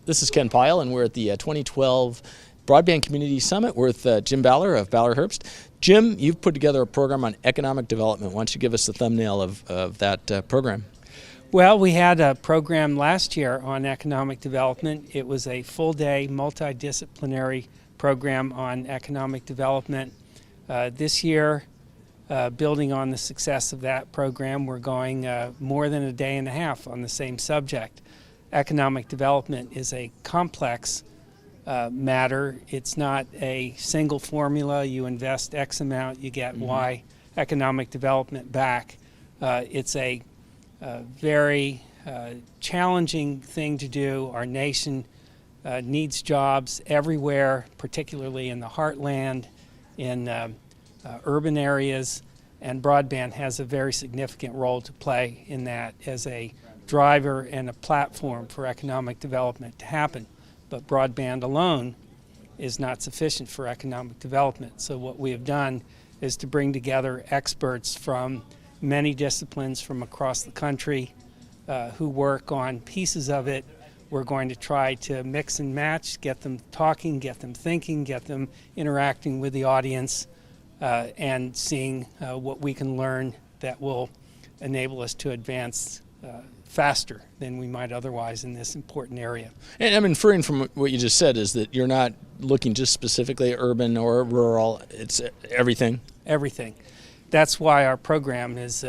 This is Ken Pyle, and we're at the 2012 Broadband Communities Summit with Jim Baller of Baller Herbst. Jim, you've put together a program on economic development. Why don't you give us the thumbnail of that program? Well, we had a program last year on economic development. It was a full-day, multidisciplinary program on economic development. This year, building on the success of that program, we're going more than a day and a half on the same subject. Economic development is a complex matter. It's not a single formula. You invest X amount, you get Y economic development back. It's a very challenging thing to do. Our nation needs jobs everywhere, particularly in the heartland, in urban areas, and broadband has a very significant role to play in that as a driver and a platform for economic development to happen. But broadband alone is not sufficient for economic development. So what we have done is to bring together experts from many disciplines from across the country who work on pieces of it. We're going to try to mix and match, get them talking, get them thinking, get them interacting with the audience, and seeing what we can learn that will enable us to advance faster than we might otherwise in this important area. And I'm inferring from what you just said is that you're not looking just specifically at urban or rural, it's everything? Everything. That's why our program is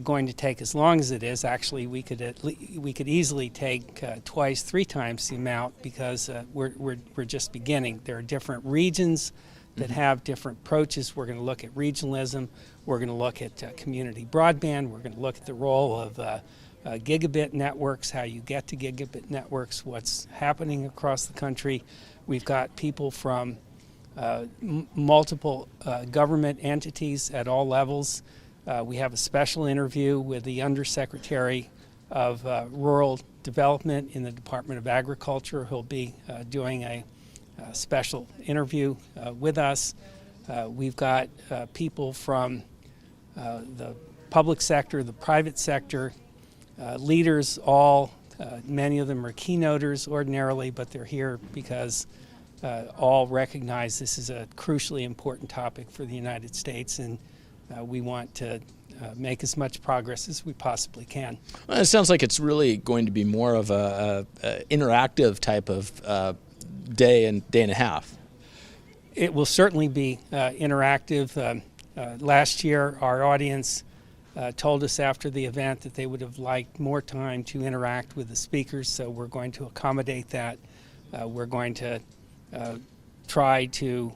going to take as long as it is. Actually, we could easily take twice, three times the amount because we're just beginning. There are different regions that have different approaches. We're going to look at regionalism. We're going to look at community broadband. We're going to look at the role of gigabit networks, how you get to gigabit networks, what's happening across the country. We've got people from multiple government entities at all levels. We have a special interview with the Undersecretary of Rural Development in the Department of Agriculture, who'll be doing a special interview with us. We've got people from the public sector, the private sector, leaders, all, many of them are keynoters ordinarily, but they're here because all recognize this is a crucially important topic for the United States, and we want to make as much progress as we possibly can. Well, it sounds like it's really going to be more of a interactive type of day and a half. It will certainly be interactive. Last year, our audience told us after the event that they would have liked more time to interact with the speakers, so we're going to accommodate that. We're going to try to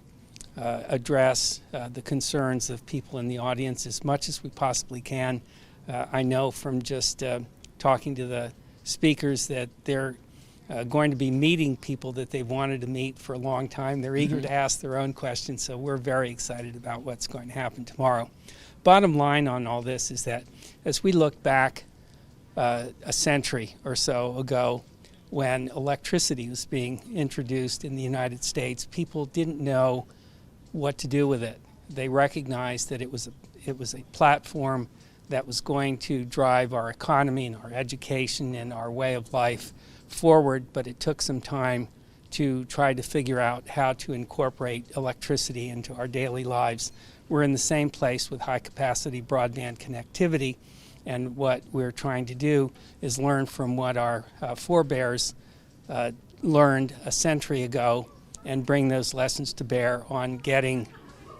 address the concerns of people in the audience as much as we possibly can. I know from just talking to the speakers that they're going to be meeting people that they've wanted to meet for a long time. They're eager to ask their own questions, so we're very excited about what's going to happen tomorrow. Bottom line on all this is that as we look back a century or so ago, when electricity was being introduced in the United States, people didn't know what to do with it. They recognized that it was a platform that was going to drive our economy and our education and our way of life forward, but it took some time to try to figure out how to incorporate electricity into our daily lives. We're in the same place with high-capacity broadband connectivity, and what we're trying to do is learn from what our forebears learned a century ago and bring those lessons to bear on getting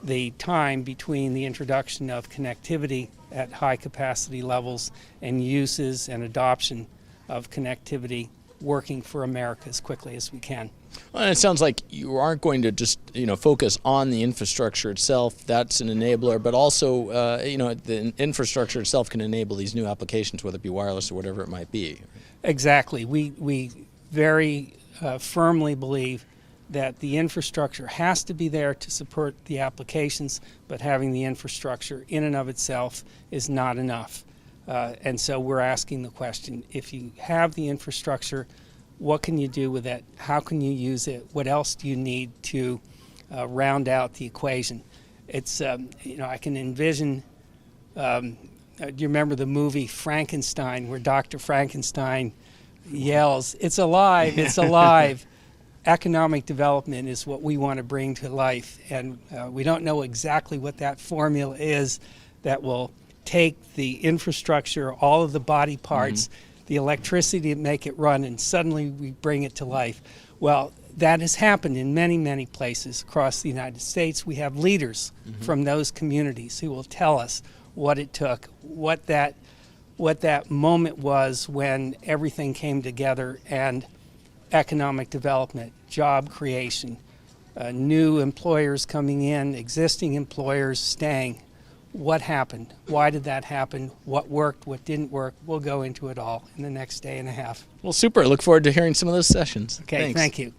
the time between the introduction of connectivity at high-capacity levels and uses and adoption of connectivity working for America as quickly as we can. Well, and it sounds like you aren't going to just focus on the infrastructure itself. That's an enabler, but also the infrastructure itself can enable these new applications, whether it be wireless or whatever it might be. Exactly. We very firmly believe that the infrastructure has to be there to support the applications, but having the infrastructure in and of itself is not enough. And so we're asking the question, if you have the infrastructure, what can you do with it? How can you use it? What else do you need to round out the equation? It's, I can envision, do you remember the movie Frankenstein, where Dr. Frankenstein yells, "It's alive, it's alive." Economic development is what we want to bring to life, and we don't know exactly what that formula is that will take the infrastructure, all of the body parts, the electricity to make it run, and suddenly we bring it to life. Well, that has happened in many, many places across the United States. We have leaders from those communities who will tell us what it took, what that moment was when everything came together, and economic development, job creation, new employers coming in, existing employers staying. What happened? Why did that happen? What worked? What didn't work? We'll go into it all in the next day and a half. Well, super. I look forward to hearing some of those sessions. Okay, Thanks. thank you.